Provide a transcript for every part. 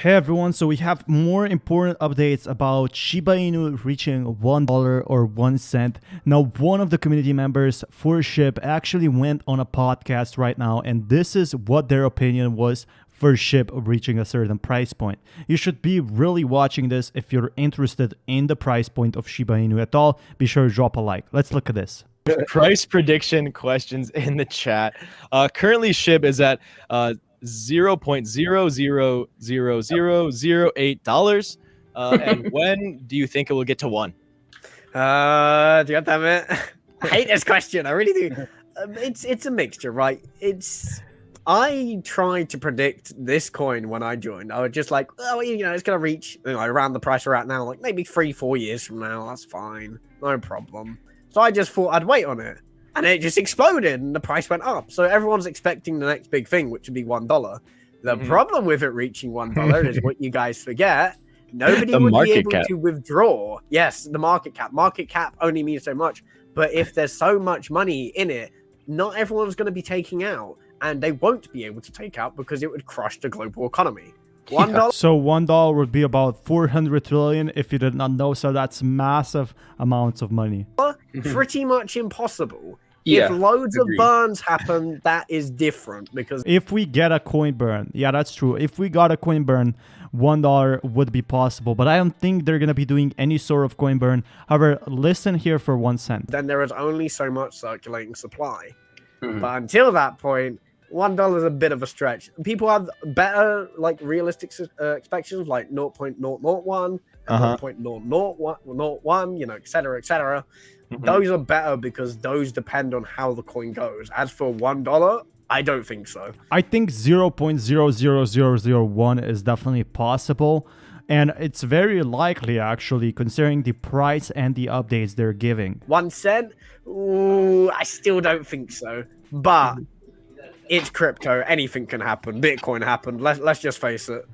Hey everyone, so we have more important updates about Shiba Inu reaching $1 or 1 cent. Now, one of the community members for SHIB actually went on a podcast right now, and this is what their opinion was for SHIB reaching a certain price point. You should be really watching this if you're interested in the price point of Shiba Inu at all. Be sure to drop a like. Let's look at this. Price prediction questions in the chat. Currently, SHIB is at $0.000008. And when do you think it will get to 1? God damn it. I hate this question. I really do. It's a mixture, right? I tried to predict this coin when I joined. I was just like, oh, it's going to reach around the price we're at now, like maybe 3-4 years from now. That's fine. No problem. So I just thought I'd wait on it. And it just exploded and the price went up. So everyone's expecting the next big thing, which would be $1. The problem with it reaching $1 is what you guys forget. Nobody would be able to withdraw. Yes, the market cap. Market cap only means so much. But if there's so much money in it, not everyone's going to be taking out. And they won't be able to take out because it would crush the global economy. $1. So $1 would be about 400 trillion if you did not know. So that's massive amounts of money. Pretty much impossible. Yeah, if loads of burns happen, that is different because if we get a coin burn, yeah, that's true. If we got a coin burn, $1 would be possible, but I don't think they're gonna be doing any sort of coin burn. However, listen here for 1 cent. Then there is only so much circulating supply. But until that point, $1 is a bit of a stretch. People have better, like, realistic expectations, like 0.001, 0.001, etc., etc. Those are better because those depend on how the coin goes. As for $1, I don't think so. I think 0.00001 is definitely possible. And it's very likely, actually, considering the price and the updates they're giving. 1 cent? Ooh, I still don't think so. But it's crypto. Anything can happen. Bitcoin happened. Let's just face it.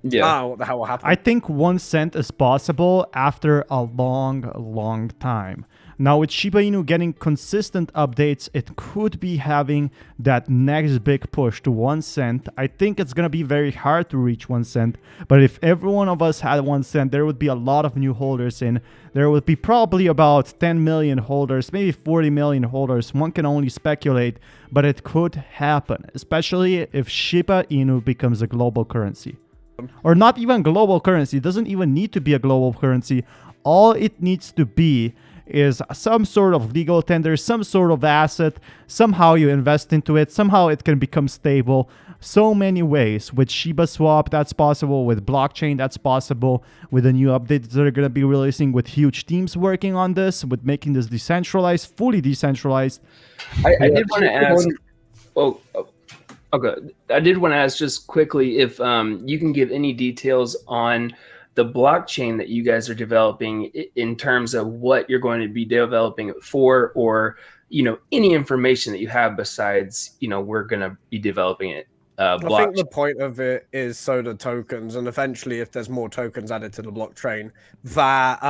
Yeah. What the hell will happen? I think 1 cent is possible after a long time. Now, with Shiba Inu getting consistent updates, it could be having that next big push to 1 cent. I think it's going to be very hard to reach 1 cent. But if every one of us had 1 cent, there would be a lot of new holders in. There would be probably about 10 million holders, maybe 40 million holders. One can only speculate, but it could happen, especially if Shiba Inu becomes a global currency. Or not even global currency. It doesn't even need to be a global currency. All it needs to be is some sort of legal tender, some sort of asset. Somehow you invest into it. Somehow it can become stable. So many ways. With Shiba Swap, that's possible. With blockchain, that's possible. With the new updates that are going to be releasing, with huge teams working on this, with making this decentralized, fully decentralized. I did want to ask. Okay. I did want to ask just quickly if you can give any details on the blockchain that you guys are developing in terms of what you're going to be developing it for, or, any information that you have besides, we're going to be developing it. I think the point of it is so the tokens, and eventually if there's more tokens added to the blockchain, that,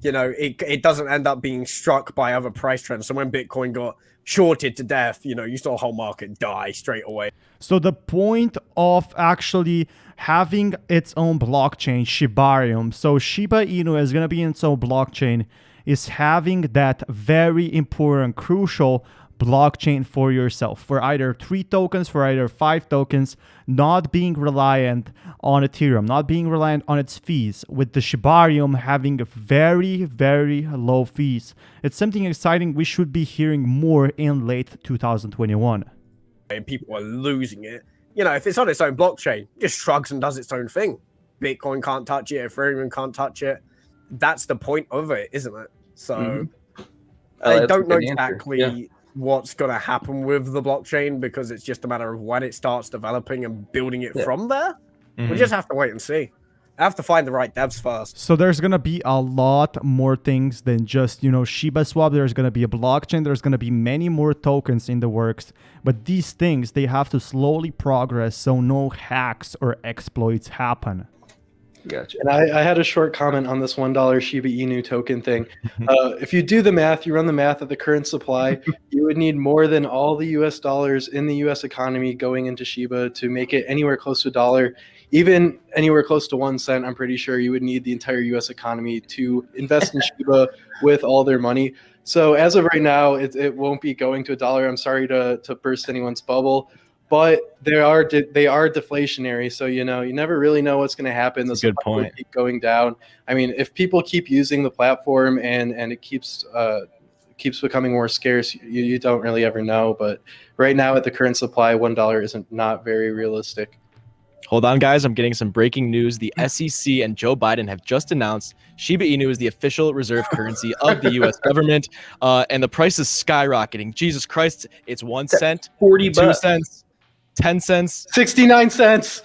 it doesn't end up being struck by other price trends. So when Bitcoin got shorted to death, you saw the whole market die straight away. So the point of actually having its own blockchain, Shibarium, so Shiba Inu is going to be in its own blockchain, is having that very important, crucial blockchain for yourself, for either 3 tokens, for either 5 tokens, not being reliant on Ethereum, not being reliant on its fees, with the Shibarium having very low fees. It's something exciting we should be hearing more in late 2021. And people are losing it. If it's on its own blockchain, it just shrugs and does its own thing. Bitcoin can't touch it, Ethereum can't touch it. That's the point of it, isn't it? So I don't know exactly what's going to happen with the blockchain, because it's just a matter of when it starts developing and building it from there. We just have to wait and see. I have to find the right devs first. So there's going to be a lot more things than just, Shiba Swap. There's going to be a blockchain. There's going to be many more tokens in the works. But these things, they have to slowly progress so no hacks or exploits happen. Gotcha. And I had a short comment on this $1 SHIB INU token thing. If you do the math, you run the math at the current supply, you would need more than all the US dollars in the US economy going into SHIBA to make it anywhere close to $1. Even anywhere close to 1 cent, I'm pretty sure you would need the entire US economy to invest in SHIBA with all their money. So as of right now, it won't be going to $1. I'm sorry to burst anyone's bubble, but they are deflationary. So, you never really know what's going to happen. That's a good point. Keep going down. I mean, if people keep using the platform and it keeps becoming more scarce, you don't really ever know. But right now at the current supply, $1 isn't not very realistic. Hold on, guys. I'm getting some breaking news. The SEC and Joe Biden have just announced SHIB INU is the official reserve currency of the U.S. government, and the price is skyrocketing. Jesus Christ, it's 1 cent, 40 2 bucks. cents, 10 cents. 69 cents.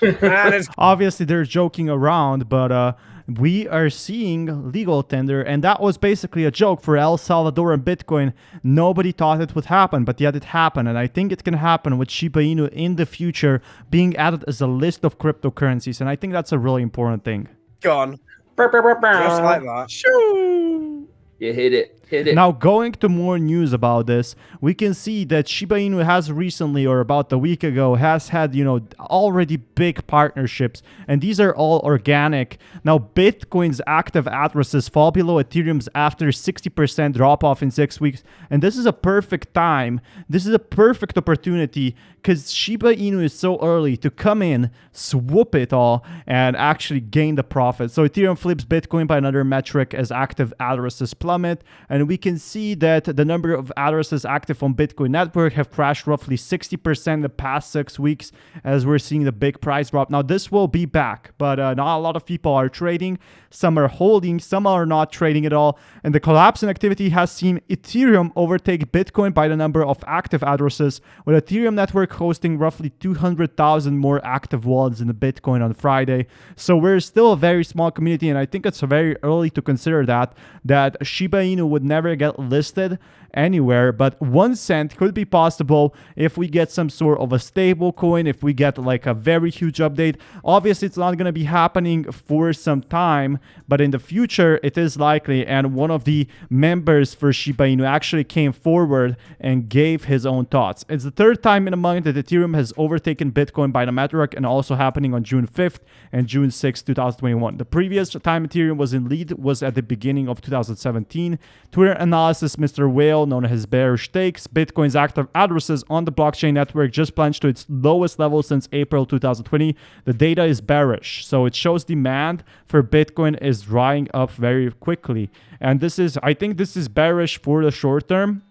Obviously, they're joking around, but we are seeing legal tender, and that was basically a joke for El Salvador and Bitcoin. Nobody thought it would happen, but yet it happened, and I think it can happen with Shiba Inu in the future being added as a list of cryptocurrencies, and I think that's a really important thing. Gone. Just like that. Shoo! You hit it. Hit it. Now, going to more news about this, we can see that Shiba Inu has recently, or about a week ago, has had, already big partnerships, and these are all organic. Now, Bitcoin's active addresses fall below Ethereum's after 60% drop off in 6 weeks, and this is a perfect time. This is a perfect opportunity because Shiba Inu is so early to come in, swoop it all, and actually gain the profit. So Ethereum flips Bitcoin by another metric as active addresses plummet, and we can see that the number of addresses active on Bitcoin network have crashed roughly 60% in the past 6 weeks as we're seeing the big price drop. Now, this will be back, but not a lot of people are trading. Some are holding, some are not trading at all. And the collapse in activity has seen Ethereum overtake Bitcoin by the number of active addresses, with Ethereum network hosting roughly 200,000 more active wallets in the Bitcoin on Friday. So we're still a very small community, and I think it's very early to consider that Shiba Inu would never get listed anywhere, but 1 cent could be possible if we get some sort of a stable coin, if we get like a very huge update. Obviously, it's not going to be happening for some time, but in the future, it is likely. And one of the members for Shiba Inu actually came forward and gave his own thoughts. It's the third time in a month that Ethereum has overtaken Bitcoin by the metric, and also happening on June 5th and June 6th, 2021. The previous time Ethereum was in lead was at the beginning of 2017. Twitter analysis, Mr. Whale, known as bearish takes, Bitcoin's active addresses on the blockchain network just plunged to its lowest level since April 2020. The data is bearish, so it shows demand for Bitcoin is drying up very quickly. And I think this is bearish for the short term.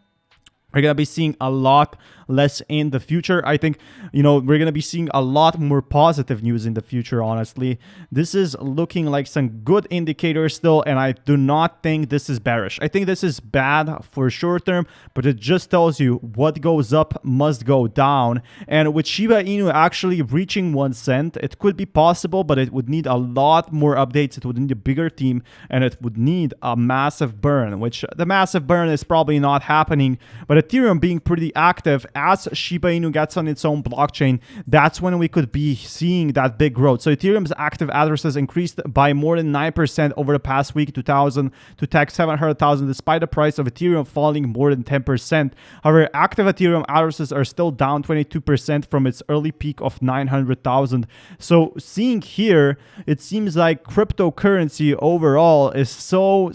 We're going to be seeing a lot less in the future. I think, we're going to be seeing a lot more positive news in the future, honestly. This is looking like some good indicators still, and I do not think this is bearish. I think this is bad for short term, but it just tells you what goes up must go down. And with Shiba Inu actually reaching 1 cent, it could be possible, but it would need a lot more updates. It would need a bigger team, and it would need a massive burn, which the massive burn is probably not happening. But Ethereum being pretty active, as Shiba Inu gets on its own blockchain, that's when we could be seeing that big growth. So Ethereum's active addresses increased by more than 9% over the past week, 2,000 to tech 700,000, despite the price of Ethereum falling more than 10%. However, active Ethereum addresses are still down 22% from its early peak of 900,000. So seeing here, it seems like cryptocurrency overall is so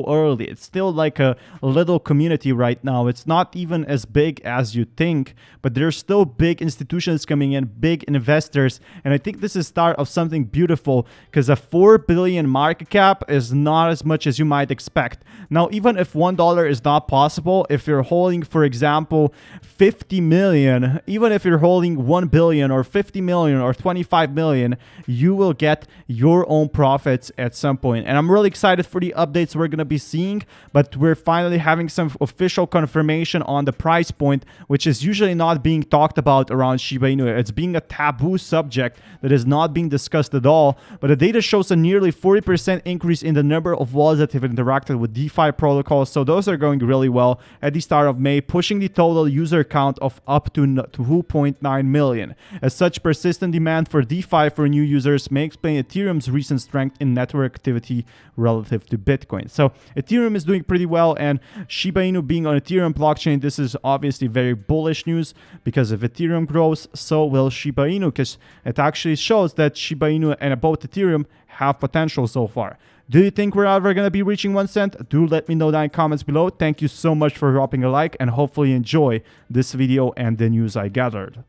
early. It's still like a little community right now. It's not even as big as you think, but there's still big institutions coming in, big investors, and I think this is start of something beautiful, because a 4 billion market cap is not as much as you might expect. Now, even if $1 is not possible, if you're holding, for example, 50 million, even if you're holding 1 billion or 50 million or 25 million, you will get your own profits at some point. And I'm really excited for the updates we're going to be seeing, but we're finally having some official confirmation on the price point, which is is usually not being talked about around Shiba Inu. It's being a taboo subject that is not being discussed at all. But the data shows a nearly 40% increase in the number of wallets that have interacted with DeFi protocols. So those are going really well at the start of May, pushing the total user count of up to 2.9 million. As such, persistent demand for DeFi for new users may explain Ethereum's recent strength in network activity relative to Bitcoin. So Ethereum is doing pretty well, and Shiba Inu being on Ethereum blockchain, this is obviously very bullish news, because if Ethereum grows, so will Shiba Inu, because it actually shows that Shiba Inu and both Ethereum have potential so far. Do you think we're ever going to be reaching 1 cent? Do let me know down in comments below. Thank you so much for dropping a like, and hopefully you enjoy this video and the news I gathered.